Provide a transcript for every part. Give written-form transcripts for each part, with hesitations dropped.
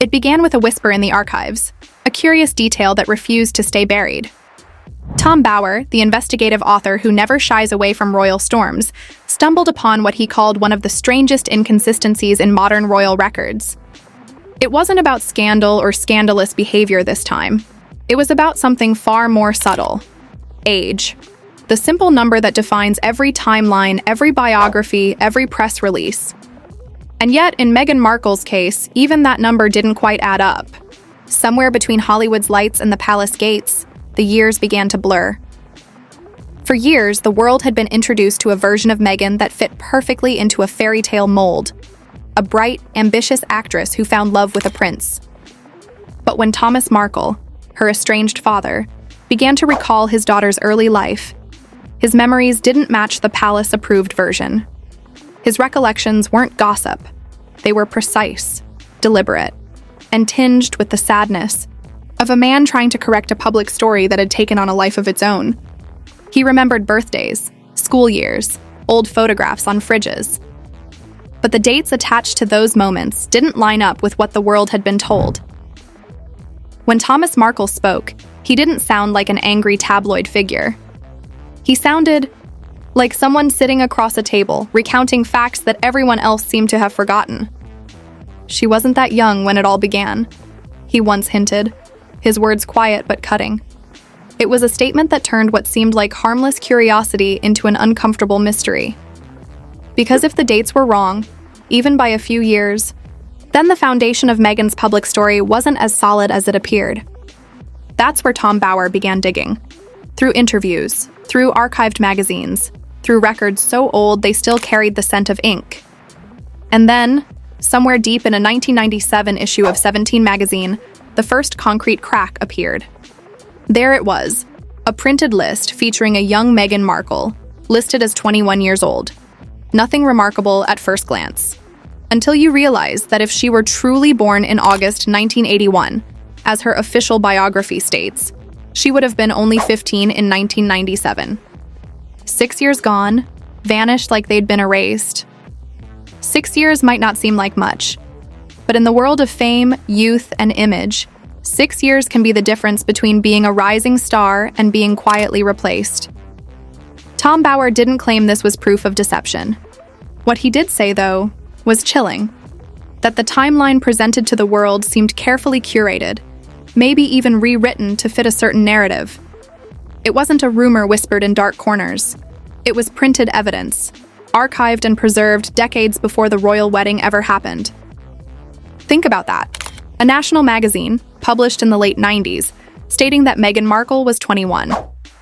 It began with a whisper in the archives, a curious detail that refused to stay buried. Tom Bower, the investigative author who never shies away from royal storms, stumbled upon what he called one of the strangest inconsistencies in modern royal records. It wasn't about scandal or scandalous behavior this time. It was about something far more subtle: age. The simple number that defines every timeline, every biography, every press release. And yet, in Meghan Markle's case, even that number didn't quite add up. Somewhere between Hollywood's lights and the palace gates, the years began to blur. For years, the world had been introduced to a version of Meghan that fit perfectly into a fairy tale mold. A bright, ambitious actress who found love with a prince. But when Thomas Markle, her estranged father, began to recall his daughter's early life, his memories didn't match the palace-approved version. His recollections weren't gossip. They were precise, deliberate, and tinged with the sadness of a man trying to correct a public story that had taken on a life of its own. He remembered birthdays, school years, old photographs on fridges. But the dates attached to those moments didn't line up with what the world had been told. When Thomas Markle spoke, he didn't sound like an angry tabloid figure. He sounded like someone sitting across a table, recounting facts that everyone else seemed to have forgotten. She wasn't that young when it all began, he once hinted, his words quiet but cutting. It was a statement that turned what seemed like harmless curiosity into an uncomfortable mystery. Because if the dates were wrong, even by a few years, then the foundation of Meghan's public story wasn't as solid as it appeared. That's where Tom Bower began digging. Through interviews, through archived magazines, through records so old they still carried the scent of ink. And then, somewhere deep in a 1997 issue of 17 magazine, the first concrete crack appeared. There it was, a printed list featuring a young Meghan Markle, listed as 21 years old. Nothing remarkable at first glance. Until you realize that if she were truly born in August 1981, as her official biography states, she would have been only 15 in 1997. 6 years gone, vanished like they'd been erased. 6 years might not seem like much, but in the world of fame, youth, and image, 6 years can be the difference between being a rising star and being quietly replaced. Tom Bower didn't claim this was proof of deception. What he did say, though, was chilling. That the timeline presented to the world seemed carefully curated, maybe even rewritten to fit a certain narrative. It wasn't a rumor whispered in dark corners. It was printed evidence, archived and preserved decades before the royal wedding ever happened. Think about that. A national magazine, published in the late 90s, stating that Meghan Markle was 21.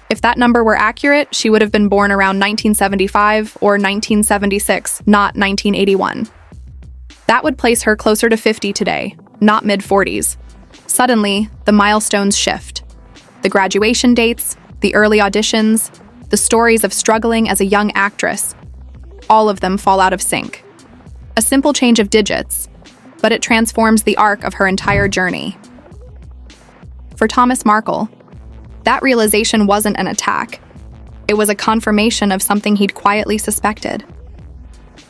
If that number were accurate, she would have been born around 1975 or 1976, not 1981. That would place her closer to 50 today, not mid-40s. Suddenly, the milestones shift. The graduation dates, the early auditions, the stories of struggling as a young actress, all of them fall out of sync. A simple change of digits, but it transforms the arc of her entire journey. For Thomas Markle, that realization wasn't an attack. It was a confirmation of something he'd quietly suspected.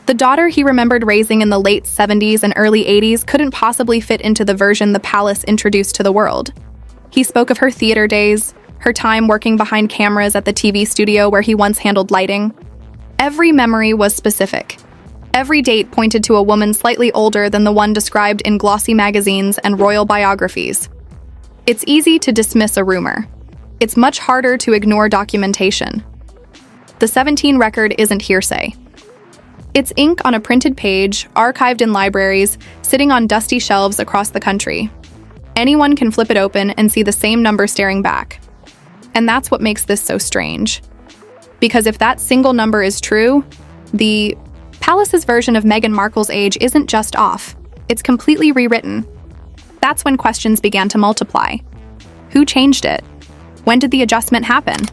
The daughter he remembered raising in the late 70s and early 80s couldn't possibly fit into the version the palace introduced to the world. He spoke of her theater days, her time working behind cameras at the TV studio where he once handled lighting. Every memory was specific. Every date pointed to a woman slightly older than the one described in glossy magazines and royal biographies. It's easy to dismiss a rumor. It's much harder to ignore documentation. The 17 record isn't hearsay. It's ink on a printed page, archived in libraries, sitting on dusty shelves across the country. Anyone can flip it open and see the same number staring back. And that's what makes this so strange. Because if that single number is true, the palace's version of Meghan Markle's age isn't just off. It's completely rewritten. That's when questions began to multiply. Who changed it? When did the adjustment happen?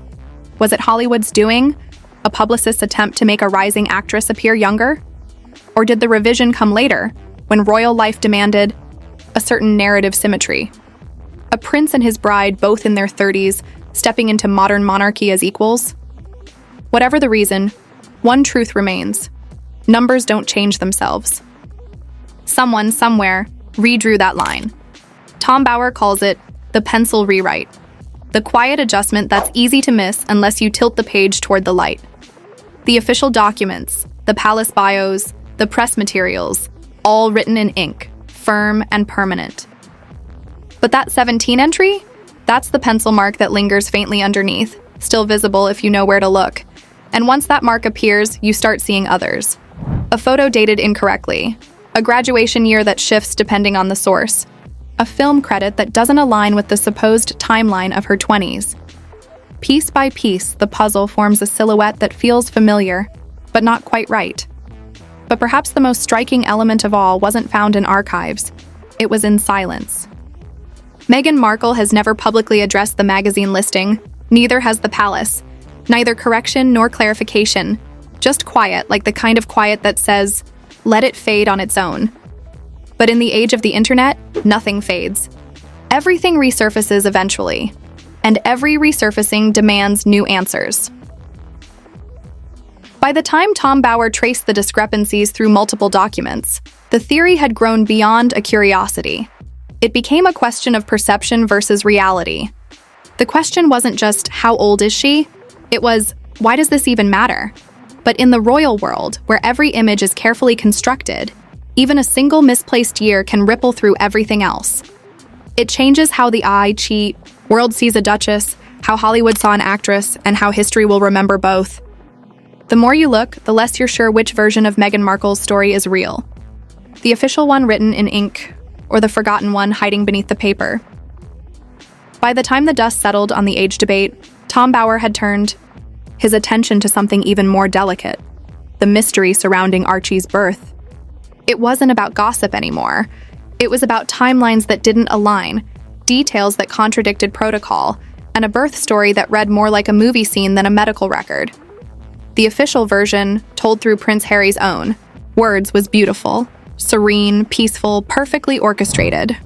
Was it Hollywood's doing? A publicist's attempt to make a rising actress appear younger? Or did the revision come later, when royal life demanded a certain narrative symmetry? A prince and his bride, both in their 30s, stepping into modern monarchy as equals? Whatever the reason, one truth remains. Numbers don't change themselves. Someone, somewhere, redrew that line. Tom Bower calls it the pencil rewrite, the quiet adjustment that's easy to miss unless you tilt the page toward the light. The official documents, the palace bios, the press materials, all written in ink, firm and permanent. But that 17 entry? That's the pencil mark that lingers faintly underneath, still visible if you know where to look. And once that mark appears, you start seeing others. A photo dated incorrectly, a graduation year that shifts depending on the source, a film credit that doesn't align with the supposed timeline of her 20s. Piece by piece, the puzzle forms a silhouette that feels familiar, but not quite right. But perhaps the most striking element of all wasn't found in archives. It was in silence. Meghan Markle has never publicly addressed the magazine listing, neither has the palace. Neither correction nor clarification, just quiet, like the kind of quiet that says, let it fade on its own. But in the age of the internet, nothing fades. Everything resurfaces eventually, and every resurfacing demands new answers. By the time Tom Bower traced the discrepancies through multiple documents, the theory had grown beyond a curiosity. It became a question of perception versus reality. The question wasn't just, how old is she? It was, why does this even matter? But in the royal world, where every image is carefully constructed, even a single misplaced year can ripple through everything else. It changes how the world sees a duchess, how Hollywood saw an actress, and how history will remember both. The more you look, the less you're sure which version of Meghan Markle's story is real. The official one written in ink, or the forgotten one hiding beneath the paper. By the time the dust settled on the age debate, Tom Bower had turned his attention to something even more delicate, the mystery surrounding Archie's birth. It wasn't about gossip anymore. It was about timelines that didn't align, details that contradicted protocol, and a birth story that read more like a movie scene than a medical record. The official version, told through Prince Harry's own words, was beautiful, serene, peaceful, perfectly orchestrated.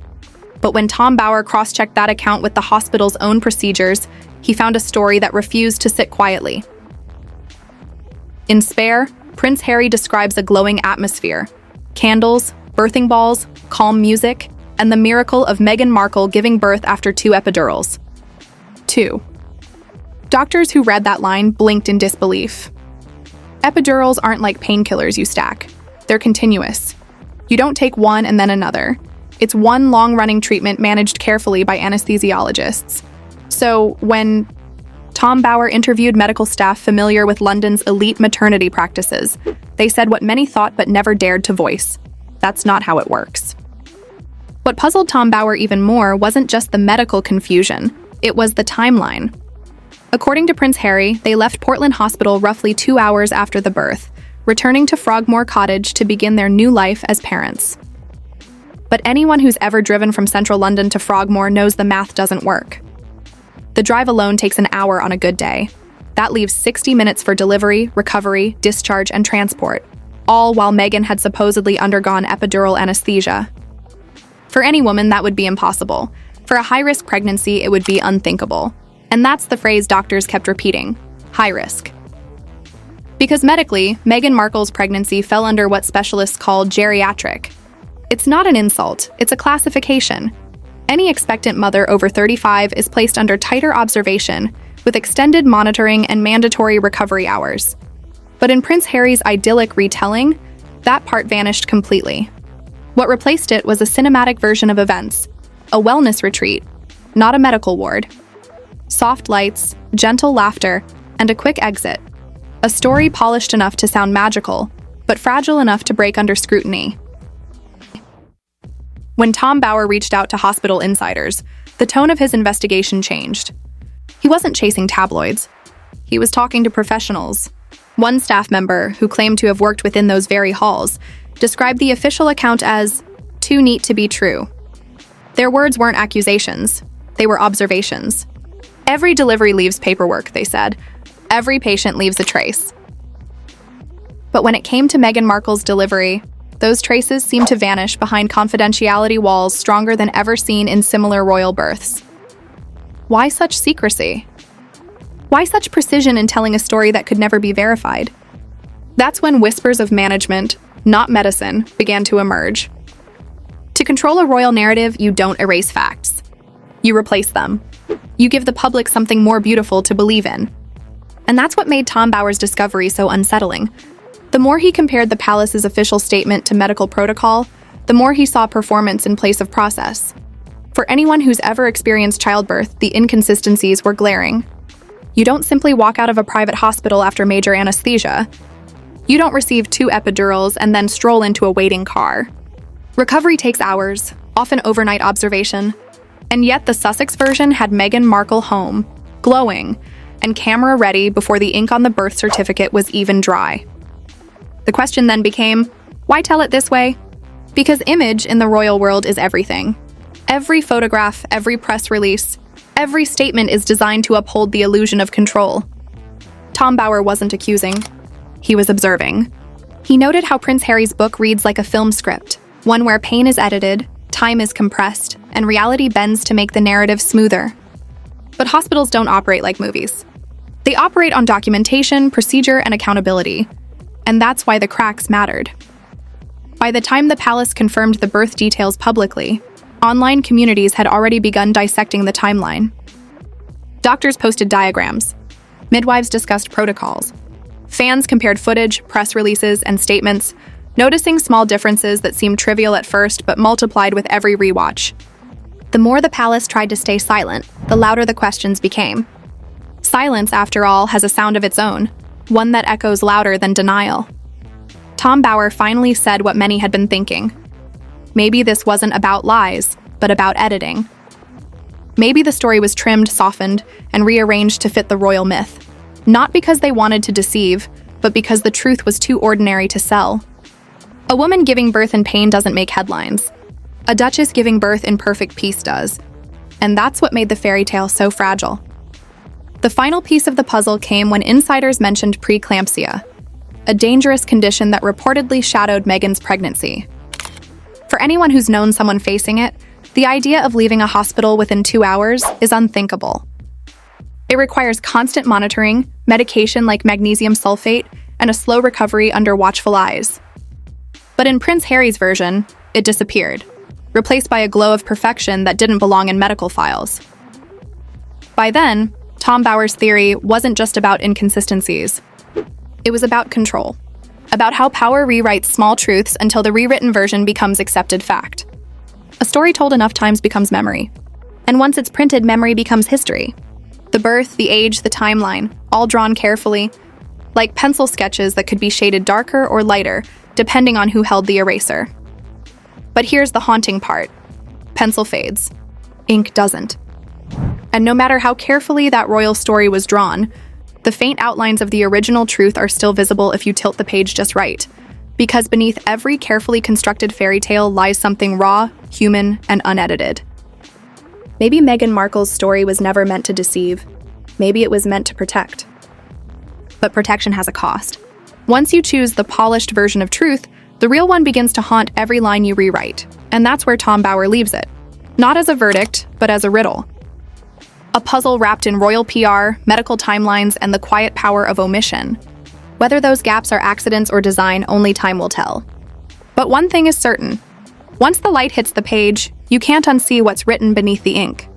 But when Tom Bower cross-checked that account with the hospital's own procedures, he found a story that refused to sit quietly. In Spare, Prince Harry describes a glowing atmosphere, candles, birthing balls, calm music, and the miracle of Meghan Markle giving birth after 2 epidurals. 2. Doctors who read that line blinked in disbelief. Epidurals aren't like painkillers you stack. They're continuous. You don't take one and then another. It's one long-running treatment managed carefully by anesthesiologists. So when Tom Bower interviewed medical staff familiar with London's elite maternity practices, they said what many thought but never dared to voice. That's not how it works. What puzzled Tom Bower even more wasn't just the medical confusion, it was the timeline. According to Prince Harry, they left Portland Hospital roughly 2 hours after the birth, returning to Frogmore Cottage to begin their new life as parents. But anyone who's ever driven from central London to Frogmore knows the math doesn't work. The drive alone takes an hour on a good day. That leaves 60 minutes for delivery, recovery, discharge, and transport, all while Meghan had supposedly undergone epidural anesthesia. For any woman, that would be impossible. For a high-risk pregnancy, it would be unthinkable. And that's the phrase doctors kept repeating, high risk. Because medically, Meghan Markle's pregnancy fell under what specialists call geriatric. It's not an insult, it's a classification. Any expectant mother over 35 is placed under tighter observation, with extended monitoring and mandatory recovery hours. But in Prince Harry's idyllic retelling, that part vanished completely. What replaced it was a cinematic version of events, a wellness retreat, not a medical ward. Soft lights, gentle laughter, and a quick exit. A story polished enough to sound magical, but fragile enough to break under scrutiny. When Tom Bower reached out to hospital insiders, the tone of his investigation changed. He wasn't chasing tabloids. He was talking to professionals. One staff member, who claimed to have worked within those very halls, described the official account as too neat to be true. Their words weren't accusations, they were observations. Every delivery leaves paperwork, they said. Every patient leaves a trace. But when it came to Meghan Markle's delivery, those traces seemed to vanish behind confidentiality walls stronger than ever seen in similar royal births. Why such secrecy? Why such precision in telling a story that could never be verified? That's when whispers of management, not medicine, began to emerge. To control a royal narrative, you don't erase facts. You replace them. You give the public something more beautiful to believe in. And that's what made Tom Bower's discovery so unsettling. The more he compared the palace's official statement to medical protocol, the more he saw performance in place of process. For anyone who's ever experienced childbirth, the inconsistencies were glaring. You don't simply walk out of a private hospital after major anesthesia. You don't receive 2 epidurals and then stroll into a waiting car. Recovery takes hours, often overnight observation. And yet the Sussex version had Meghan Markle home, glowing, and camera ready before the ink on the birth certificate was even dry. The question then became, why tell it this way? Because image in the royal world is everything. Every photograph, every press release, every statement is designed to uphold the illusion of control. Tom Bower wasn't accusing. He was observing. He noted how Prince Harry's book reads like a film script, one where pain is edited, time is compressed, and reality bends to make the narrative smoother. But hospitals don't operate like movies. They operate on documentation, procedure, and accountability. And that's why the cracks mattered. By the time the palace confirmed the birth details publicly, online communities had already begun dissecting the timeline. Doctors posted diagrams. Midwives discussed protocols. Fans compared footage, press releases, and statements, noticing small differences that seemed trivial at first but multiplied with every rewatch. The more the palace tried to stay silent, the louder the questions became. Silence, after all, has a sound of its own, one that echoes louder than denial. Tom Bower finally said what many had been thinking. Maybe this wasn't about lies, but about editing. Maybe the story was trimmed, softened, and rearranged to fit the royal myth. Not because they wanted to deceive, but because the truth was too ordinary to sell. A woman giving birth in pain doesn't make headlines. A duchess giving birth in perfect peace does. And that's what made the fairy tale so fragile. The final piece of the puzzle came when insiders mentioned preeclampsia, a dangerous condition that reportedly shadowed Meghan's pregnancy. For anyone who's known someone facing it, the idea of leaving a hospital within 2 hours is unthinkable. It requires constant monitoring, medication like magnesium sulfate, and a slow recovery under watchful eyes. But in Prince Harry's version, it disappeared, replaced by a glow of perfection that didn't belong in medical files. By then, Tom Bower's theory wasn't just about inconsistencies. It was about control, about how power rewrites small truths until the rewritten version becomes accepted fact. A story told enough times becomes memory. And once it's printed, memory becomes history. The birth, the age, the timeline, all drawn carefully, like pencil sketches that could be shaded darker or lighter, depending on who held the eraser. But here's the haunting part. Pencil fades. Ink doesn't. And no matter how carefully that royal story was drawn, the faint outlines of the original truth are still visible if you tilt the page just right. Because beneath every carefully constructed fairy tale lies something raw, human, and unedited. Maybe Meghan Markle's story was never meant to deceive. Maybe it was meant to protect. But protection has a cost. Once you choose the polished version of truth, the real one begins to haunt every line you rewrite. And that's where Tom Bower leaves it. Not as a verdict, but as a riddle. A puzzle wrapped in royal PR, medical timelines, and the quiet power of omission. Whether those gaps are accidents or design, only time will tell. But one thing is certain. Once the light hits the page, you can't unsee what's written beneath the ink.